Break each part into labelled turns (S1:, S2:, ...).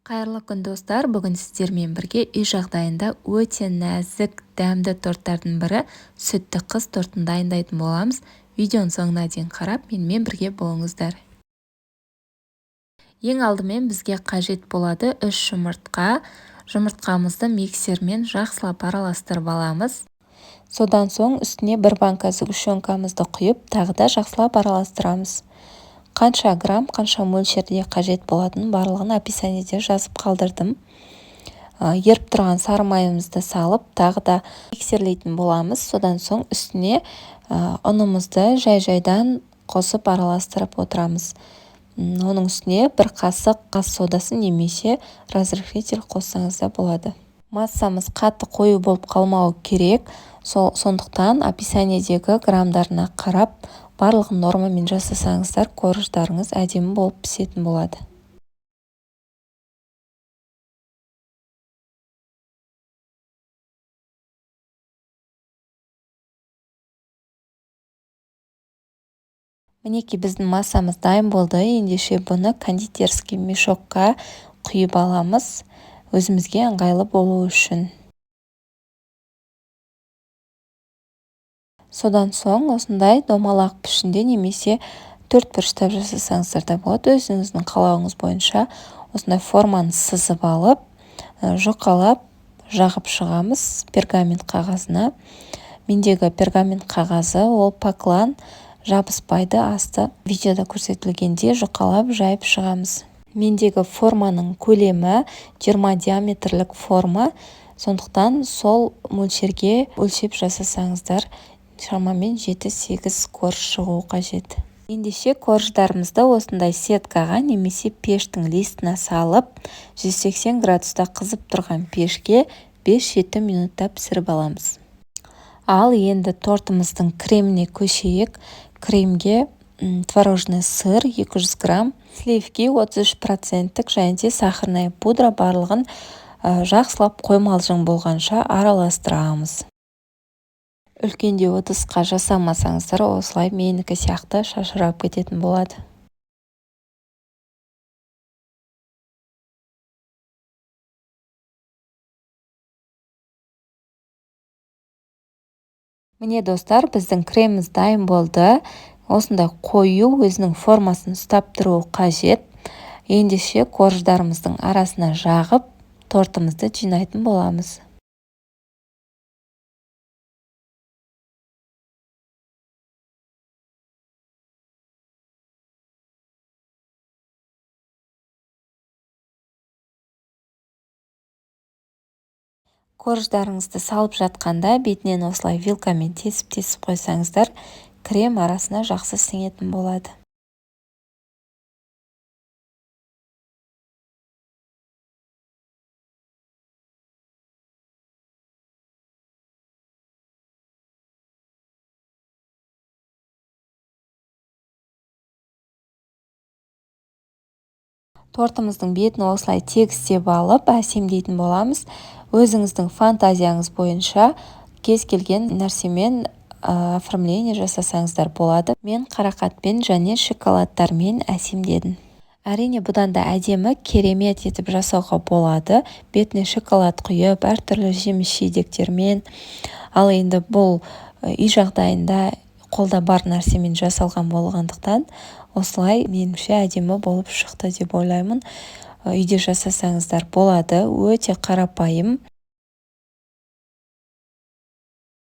S1: Қайырлы күн достар, бүгін сіздермен бірге үй жағдайында өте нәзік, дәмді торттардың бірі сүтті қыз тортын дайындайтын боламыз. Видеоның соңына дейін қарап, менімен бірге болыңыздар. Ең алдымен бізге қажет болады 3 жұмыртқа. Жұмыртқамызды миксермен жақсылап араластырып аламыз. Содан соң үстіне бір банка сгущенкамызды құйып, тағы да жақсылап араластырамыз. Қанша грамм, қанша мөлшерде қажет болатынын барлығын описаниеде жазып қалдырдым. Еріп тұрған сары майымызды салып, тағы да миксерлейтін боламыз. Содан соң үстіне ұнымызды жай-жайдан қосып араластырып отырамыз. Оның үстіне бір қасық ас содасын немесе разрыхлитель қоссаңыз да болады. Массамыз қатты қою болып қалмауы керек. Сондықтан описаниедегі граммдарына қарап, барлығын нормамен жасасаңыздар, корждарыңыз әдемі болып пісетін болады. Мінекей біздің массамыз дайын болды. Ендеше бұны кондитерский мешокқа құйып аламыз, өзімізге ыңғайлы болу үшін. Содан соң осындай домалақ пішінде немесе төртбұрыштап жасасаңыздар да болады. Өзіңіздің қалауыңыз бойынша осындай форманы сызып алып, жұқалап жағып шығамыз пергамент қағазына. Мендегі пергамент қағазы ол поклан, жабыспайды, асты видеода көрсетілгенде жұқалап жайып шығамыз. Мендегі форманың көлемі 20 диаметрлік форма, сондықтан сол мөлшерге өлшеп жасасаңыздар, шамамен 7-8 корж шығу қажет. Ендеше корждарымызды осындай сеткаға немесе пештің листіне салып, 180 градуста қызып тұрған пешке 5-7 минутта пісіріп аламыз. Ал енді тортымыздың креміне көшейік. Кремге творожный сыр 200 грамм, сливки 33% және де сахарная пудра барлығын жақсылап қоймалжың болғанша араластырамыз. Үлкенде ыдысқа жасамасаңыздар, осылай менікі сияқты шашырап кететін болады. Міне достар, біздің креміміз дайын болды. Осындай қою өзінің формасын ұстап тұру қажет. Ендеше корждарымыздың арасына жағып, тортымызды жинайтын боламыз. Корждарыңызды салып жатқанда бетінен осылай вилкамен тесіп қойсаңыздар, крем арасына жақсы сіңетін болады. Тортымыздың бетін осылай тегістеп алып, әсемдейтін боламыз. Өзіңіздің фантазияңыз бойынша кез келген нәрсемен оформление жасасаңыздар болады. Мен қарақатпен және шоколадтармен әсемдедім. Әрине, бұдан да әдемі, керемет етіп жасауға болады. Бетіне шоколад құйып, әртүрлі жеміс-жидектермен. Ал енді бұл үй жағдайында қолда бар нәрсемен жасалған болғандықтан, осылай меніңше әдемі болып шықты деп ойлаймын. Үйде жасасаңыздар болады, өте қарапайым.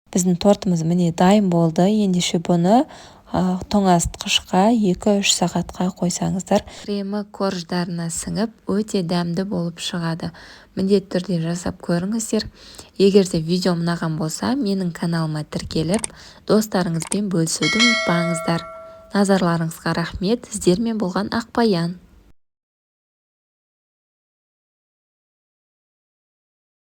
S1: Біздің тортымыз міне дайын болды. Ендеше бұны тоңазытқышқа 2-3 сағатқа қойсаңыздар, кремі корждарына сіңіп, өте дәмді болып шығады. Міндетті түрде жасап көріңіздер. Егер де видео ұнаған болса, менің каналыма тіркеліп, достарыңызбен бөлісуді ұмытпаңыздар. Назарларыңызға рахмет. Сіздермен болған Ақбаян.